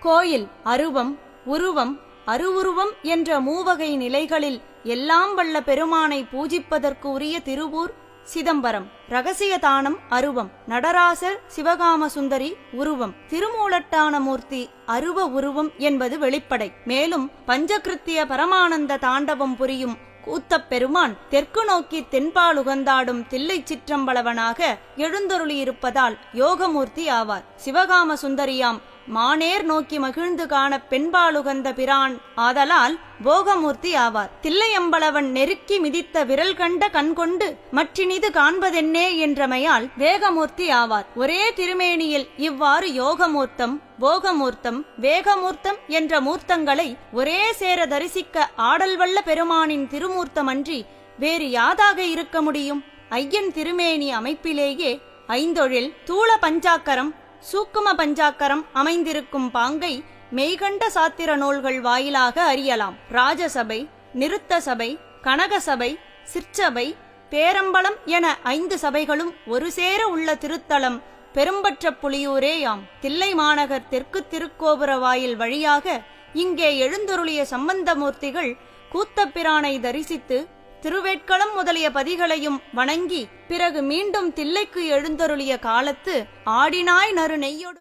கோயில் அருவம், உருவம், அருவுருவம் என்ற மூவகை நிலைகளில் எல்லாம் வல்ல பெருமானை பூஜிப்பதற்கு உரிய திருவூர் சிதம்பரம். ரகசிய தானம் அருவம். நடராசர் சிவகாம சுந்தரி உருவம். திருமூலட்டானமூர்த்தி அருவ உருவம் என்பது வெளிப்படை. மேலும் பஞ்சகிருத்திய பரமானந்த தாண்டவம் புரியும் கூத்தப் பெருமான் தெற்கு நோக்கி தென்பாலுகந்தாடும் தில்லை சிற்றம்பலவனாக எழுந்தருளியிருப்பதால் யோகமூர்த்தி ஆவார். சிவகாம சுந்தரியாம் மானேர் நோக்கி மகிழ்ந்து காண பெண்பாலுகந்த பிரான் ஆதலால் போகமூர்த்தி ஆவார். தில்லையம்பலவன் நெருக்கி மிதித்த விரல் கண்ட கண்கொண்டு மற்றினிது காண்பதென்னே என்றமையால் வேகமூர்த்தி ஆவார். ஒரே திருமேனியில் இவ்வாறு யோகமூர்த்தம், போகமூர்த்தம், வேகமூர்த்தம் என்ற மூர்த்தங்களை ஒரே சேர தரிசிக்க ஆடல் வல்ல பெருமானின் திருமூர்த்தமன்றி வேறு யாதாக இருக்க முடியும்? ஐயன் திருமேனி அமைப்பிலேயே ஐந்தொழில், தூள பஞ்சாக்கரம், சூக்கும பஞ்சாக்கரம் அமைந்திருக்கும் பாங்கை மெய்கண்ட சாத்திர நூல்கள் வாயிலாக அறியலாம். ராஜசபை, நிருத்த சபை, கனகசபை, சிற்சபை, பேரம்பலம் என 5 சபைகளும் ஒரு சேர உள்ள திருத்தலம் பெரும்பற்ற புலியூரேயாம். தில்லை மாநகர் தெற்கு திருக்கோபுர வாயில் வழியாக இங்கே எழுந்தருளிய சம்பந்தமூர்த்திகள் கூத்தப்பிரானை தரிசித்து திருவேட்களம் முதலிய பதிகளையும் வணங்கி பிறகு மீண்டும் தில்லைக்கு எழுந்தருளிய காலத்து ஆடினாய் நறு நெய்யோடு